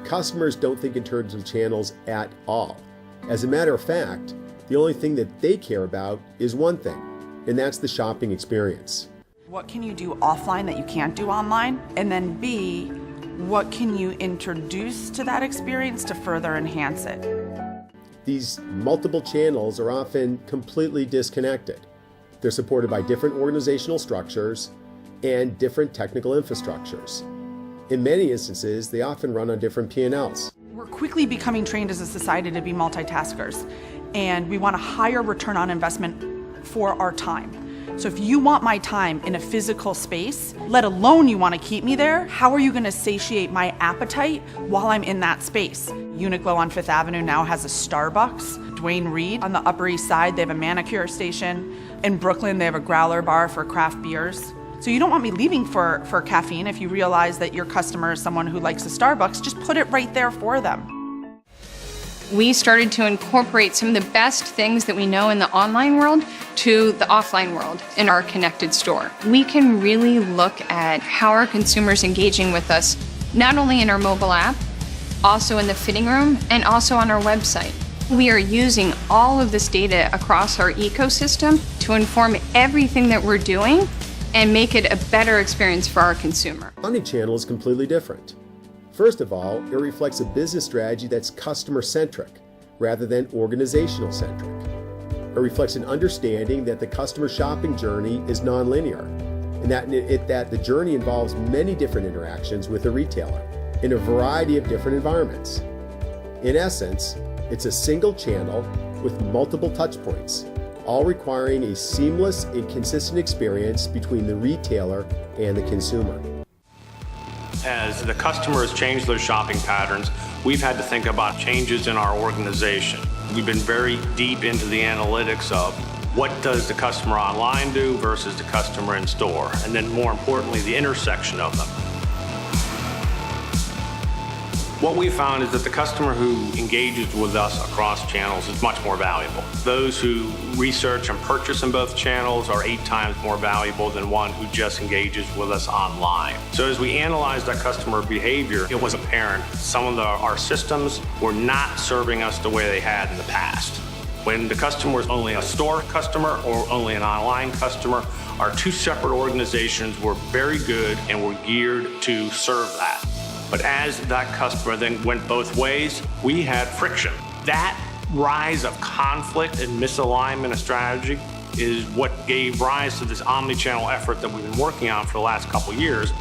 customers don't think in terms of channels at all. As a matter of fact, the only thing that they care about is one thing, and that's the shopping experience. What can you do offline that you can't do online? And then B, what can you introduce to that experience to further enhance it? These multiple channels are often completely disconnected. They're supported by different organizational structures and different technical infrastructures. In many instances, they often run on different P&Ls. We're quickly becoming trained as a society to be multitaskers, and we want a higher return on investment for our time. So if you want my time in a physical space, let alone you want to keep me there, how are you going to satiate my appetite while I'm in that space? Uniqlo on Fifth Avenue now has a Starbucks. Duane Reade on the Upper East Side, they have a manicure station. In Brooklyn, they have a growler bar for craft beers. So you don't want me leaving for caffeine. If you realize that your customer is someone who likes a Starbucks, just put it right there for them. We started to incorporate some of the best things that we know in the online world to the offline world in our connected store. We can really look at how our consumers engaging with us, not only in our mobile app, also in the fitting room, and also on our website. We are using all of this data across our ecosystem to inform everything that we're doing and make it a better experience for our consumer. Omnichannel is completely different. First of all, it reflects a business strategy that's customer-centric rather than organizational-centric. It reflects an understanding that the customer shopping journey is nonlinear, and that the journey involves many different interactions with a retailer in a variety of different environments. In essence, it's a single channel with multiple touch points, all requiring a seamless and consistent experience between the retailer and the consumer. As the customer has changed their shopping patterns, we've had to think about changes in our organization. We've been very deep into the analytics of what does the customer online do versus the customer in store, and then more importantly, the intersection of them. What we found is that the customer who engages with us across channels is much more valuable. Those who research and purchase in both channels are 8 times more valuable than one who just engages with us online. So as we analyzed that customer behavior, it was apparent some of our systems were not serving us the way they had in the past. When the customer was only a store customer or only an online customer, our 2 separate organizations were very good and were geared to serve that. But as that customer then went both ways, we had friction. That rise of conflict and misalignment of strategy is what gave rise to this omni-channel effort that we've been working on for the last couple years.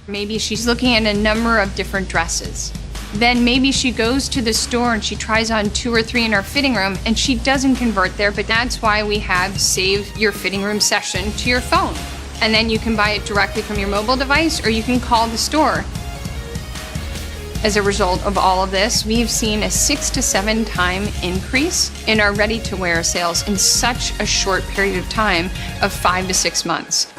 Maybe she's looking at a number of different dresses. Then maybe she goes to the store and she tries on 2 or 3 in our fitting room and she doesn't convert there, but that's why we have save your fitting room session to your phone. And then you can buy it directly from your mobile device or you can call the store. As a result of all of this, we've seen a 6 to 7 time increase in our ready-to-wear sales in such a short period of time of 5 to 6 months.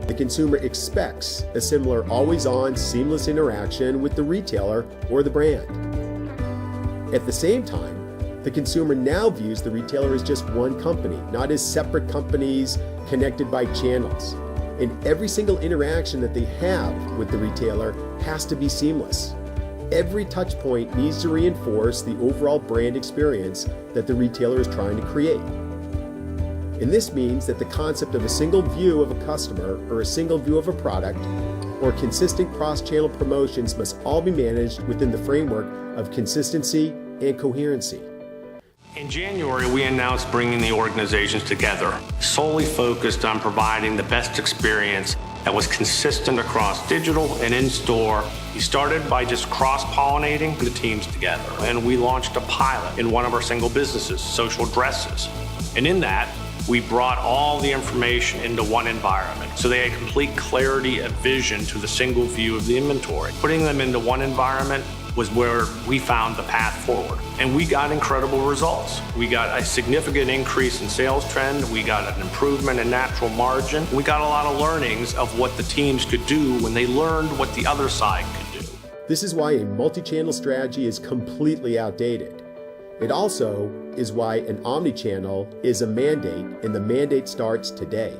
The consumer expects a similar always-on, seamless interaction with the retailer or the brand. At the same time, the consumer now views the retailer as just one company, not as separate companies connected by channels. And every single interaction that they have with the retailer has to be seamless. Every touch point needs to reinforce the overall brand experience that the retailer is trying to create. And this means that the concept of a single view of a customer or a single view of a product or consistent cross-channel promotions must all be managed within the framework of consistency and coherency. In January, we announced bringing the organizations together, solely focused on providing the best experience that was consistent across digital and in-store. We started by just cross-pollinating the teams together, and we launched a pilot in one of our single businesses, Social Dresses. And in that, we brought all the information into one environment, so they had complete clarity of vision to the single view of the inventory. Putting them into one environment was where we found the path forward. And we got incredible results. We got a significant increase in sales trend. We got an improvement in natural margin. We got a lot of learnings of what the teams could do when they learned what the other side could do. This is why a multi-channel strategy is completely outdated. It also is why an omni-channel is a mandate, and the mandate starts today.